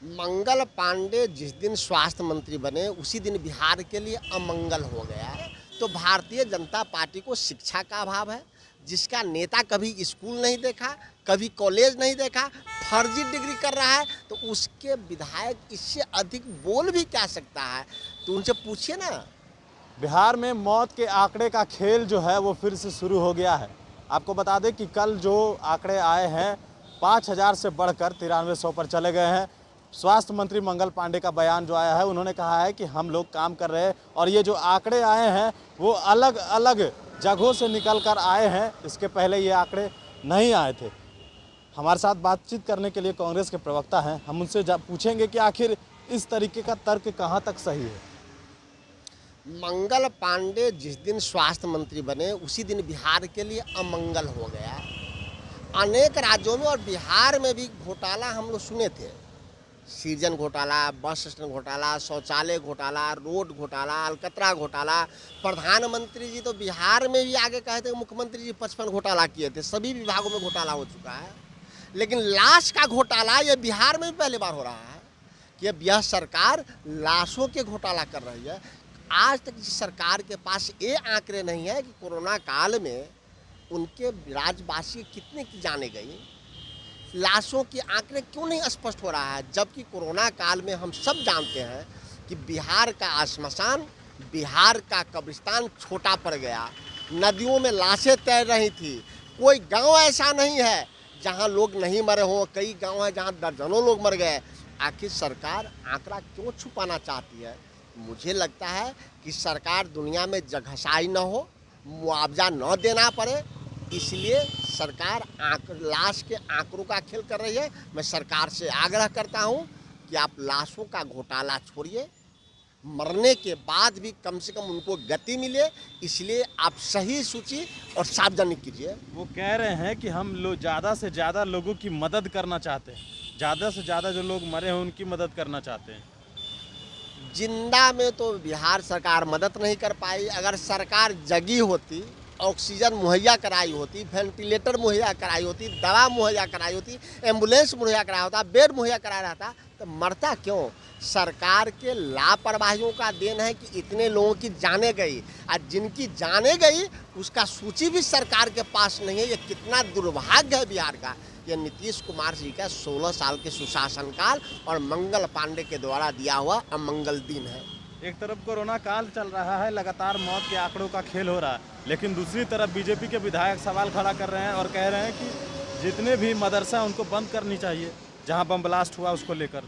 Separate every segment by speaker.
Speaker 1: मंगल पांडे जिस दिन स्वास्थ्य मंत्री बने उसी दिन बिहार के लिए अमंगल हो गया। तो भारतीय जनता पार्टी को शिक्षा का अभाव है, जिसका नेता कभी स्कूल नहीं देखा, कभी कॉलेज नहीं देखा, फर्जी डिग्री कर रहा है, तो उसके विधायक इससे अधिक बोल भी क्या सकता है? तो उनसे पूछिए ना।
Speaker 2: बिहार में मौत के आंकड़े का खेल जो है वो फिर से शुरू हो गया है। आपको बता दें कि कल जो आंकड़े आए हैं 5000 से बढ़कर 9300 पर चले गए हैं। स्वास्थ्य मंत्री मंगल पांडे का बयान जो आया है, उन्होंने कहा है कि हम लोग काम कर रहे हैं और ये जो आंकड़े आए हैं वो अलग अलग जगहों से निकल कर आए हैं। इसके पहले ये आंकड़े नहीं आए थे। हमारे साथ बातचीत करने के लिए कांग्रेस के प्रवक्ता हैं, हम उनसे पूछेंगे कि आखिर इस तरीके का तर्क कहाँ तक सही है।
Speaker 1: मंगल पांडे जिस दिन स्वास्थ्य मंत्री बने उसी दिन बिहार के लिए अमंगल हो गया। अनेक राज्यों में और बिहार में भी घोटाला हम लोग सुने थे। सृजन घोटाला, बस स्टैंड घोटाला, शौचालय घोटाला, रोड घोटाला, अलकतरा घोटाला। प्रधानमंत्री जी तो बिहार में भी आगे कहे थे मुख्यमंत्री जी 55 घोटाला किए थे। सभी विभागों में घोटाला हो चुका है, लेकिन लाश का घोटाला ये बिहार में भी पहली बार हो रहा है कि अब यह सरकार लाशों के घोटाला कर रही है। आज तक इस सरकार के पास ये आंकड़े नहीं है कि कोरोना काल में उनके राज्यवासी कितने की जाने गई। लाशों के आंकड़े क्यों नहीं स्पष्ट हो रहा है, जबकि कोरोना काल में हम सब जानते हैं कि बिहार का श्मशान, बिहार का कब्रिस्तान छोटा पड़ गया। नदियों में लाशें तैर रही थी। कोई गांव ऐसा नहीं है जहां लोग नहीं मरे हों, कई गांव है जहां दर्जनों लोग मर गए। आखिर सरकार आंकड़ा क्यों छुपाना चाहती है? मुझे लगता है कि सरकार दुनिया में जगहसाई न हो, मुआवजा न देना पड़े, इसलिए सरकार लाश के आंकड़ों का खेल कर रही है। मैं सरकार से आग्रह करता हूं कि आप लाशों का घोटाला छोड़िए, मरने के बाद भी कम से कम उनको गति मिले, इसलिए आप सही सूची और सार्वजनिक कीजिए।
Speaker 2: वो कह रहे हैं कि हम लोग ज़्यादा से ज़्यादा लोगों की मदद करना चाहते हैं, ज़्यादा से ज़्यादा जो लोग मरे हैं उनकी मदद करना चाहते हैं।
Speaker 1: जिंदा में तो बिहार सरकार मदद नहीं कर पाई। अगर सरकार जगी होती, ऑक्सीजन मुहैया कराई होती, वेंटिलेटर मुहैया कराई होती, दवा मुहैया कराई होती, एम्बुलेंस मुहैया कराया होता, बेड मुहैया कराया रहता, तो मरता क्यों? सरकार के लापरवाहियों का देन है कि इतने लोगों की जाने गई। और जिनकी जाने गई उसका सूची भी सरकार के पास नहीं है। ये कितना दुर्भाग्य है बिहार का। ये नीतीश कुमार जी का 16 साल के सुशासन काल और मंगल पांडे के द्वारा दिया हुआ अमंगल दिन है।
Speaker 2: एक तरफ कोरोना काल चल रहा है, लगातार मौत के आंकड़ों का खेल हो रहा है, लेकिन दूसरी तरफ बीजेपी के विधायक सवाल खड़ा कर रहे हैं और कह रहे हैं कि जितने भी मदरसा उनको बंद करनी चाहिए जहां बम ब्लास्ट हुआ उसको लेकर।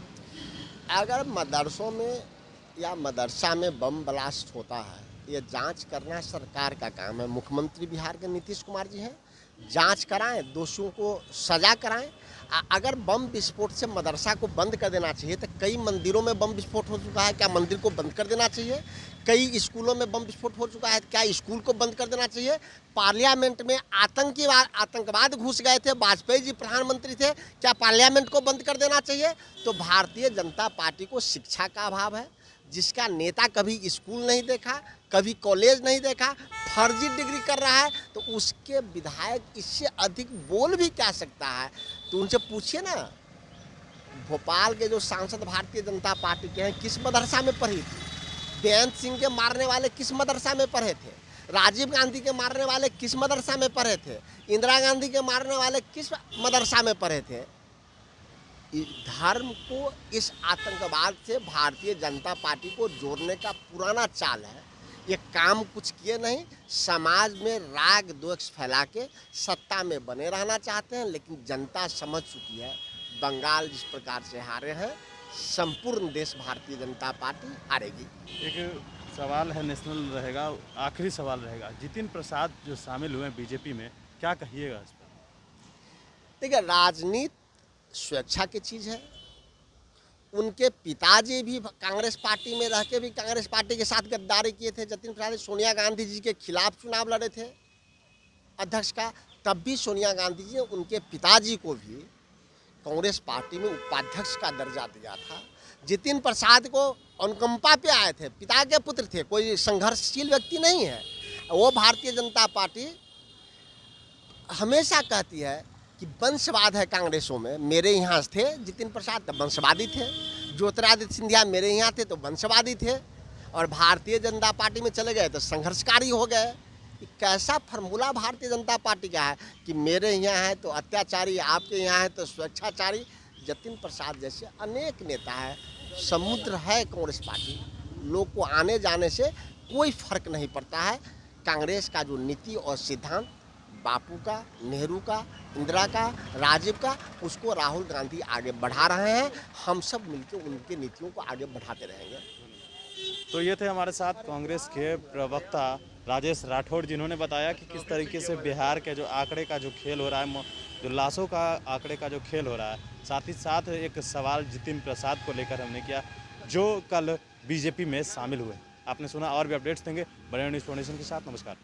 Speaker 1: अगर मदरसों में या मदरसा में बम ब्लास्ट होता है, ये जांच करना सरकार का काम है। मुख्यमंत्री बिहार के नीतीश कुमार जी हैं, जांच कराएं, दोषियों को सजा कराएं। अगर बम विस्फोट से मदरसा को बंद कर देना चाहिए तो कई मंदिरों में बम विस्फोट हो चुका है, क्या मंदिर को बंद कर देना चाहिए? कई स्कूलों में बम विस्फोट हो चुका है, क्या स्कूल को बंद कर देना चाहिए? पार्लियामेंट में आतंकवाद घुस गए थे, वाजपेयी जी प्रधानमंत्री थे, क्या पार्लियामेंट को बंद कर देना चाहिए? तो भारतीय जनता पार्टी को शिक्षा का अभाव है, जिसका नेता कभी स्कूल नहीं देखा, कभी कॉलेज नहीं देखा, फर्जी डिग्री कर रहा है, तो उसके विधायक इससे अधिक बोल भी क्या सकता है? तो उनसे पूछिए ना। भोपाल के जो सांसद भारतीय जनता पार्टी के हैं, किस मदरसा में पढ़ी थी? बेअंत सिंह के मारने वाले किस मदरसा में पढ़े थे? राजीव गांधी के मारने वाले किस मदरसा में पढ़े थे? इंदिरा गांधी के मारने वाले किस मदरसा में पढ़े थे? धर्म को इस आतंकवाद से भारतीय जनता पार्टी को जोड़ने का पुराना चाल है। ये काम कुछ किए नहीं, समाज में राग द्वेष फैला के सत्ता में बने रहना चाहते हैं, लेकिन जनता समझ चुकी है बंगाल जिस प्रकार से हारे हैं, संपूर्ण देश भारतीय जनता पार्टी हारेगी।
Speaker 2: एक सवाल है, नेशनल रहेगा, आखिरी सवाल रहेगा, जितिन प्रसाद जो शामिल हुए बीजेपी में, क्या कहिएगा इस पर?
Speaker 1: देखिए, राजनीति स्वेच्छा की चीज़ है। उनके पिताजी भी कांग्रेस पार्टी में रह के भी कांग्रेस पार्टी के साथ गद्दारी किए थे। जतिन प्रसाद सोनिया गांधी जी के खिलाफ चुनाव लड़े थे अध्यक्ष का, तब भी सोनिया गांधी जी ने उनके पिताजी को भी कांग्रेस पार्टी में उपाध्यक्ष का दर्जा दिया था। जतिन प्रसाद को अनुकंपा पे आए थे, पिता के पुत्र थे, कोई संघर्षशील व्यक्ति नहीं है वो। भारतीय जनता पार्टी हमेशा कहती है कि वंशवाद है कांग्रेसों में। मेरे यहाँ थे जितिन प्रसाद तो वंशवादी थे, ज्योतिरादित्य सिंधिया मेरे यहाँ थे तो वंशवादी थे, और भारतीय जनता पार्टी में चले गए तो संघर्षकारी हो गए। कैसा फार्मूला भारतीय जनता पार्टी का है कि मेरे यहाँ है तो अत्याचारी, आपके यहाँ है तो स्वेच्छाचारी। जतिन प्रसाद जैसे अनेक नेता है, समुद्र है कांग्रेस पार्टी। लोग को आने जाने से कोई फर्क नहीं पड़ता है। कांग्रेस का जो नीति और सिद्धांत बापू का, नेहरू का, इंदिरा का, राजीव का, उसको राहुल गांधी आगे बढ़ा रहे हैं। हम सब मिलकर उनकी नीतियों को आगे बढ़ाते रहेंगे।
Speaker 2: तो ये थे हमारे साथ कांग्रेस के प्रवक्ता राजेश राठौड़, जिन्होंने बताया कि किस तरीके से बिहार के जो आंकड़े का जो खेल हो रहा है, जो लाशों का आंकड़े का जो खेल हो रहा है। साथ ही साथ एक सवाल जितिन प्रसाद को लेकर हमने किया, जो कल बीजेपी में शामिल हुए। आपने सुना, और भी अपडेट्स देंगे बड़े न्यूज़ फाउंडेशन के साथ। नमस्कार।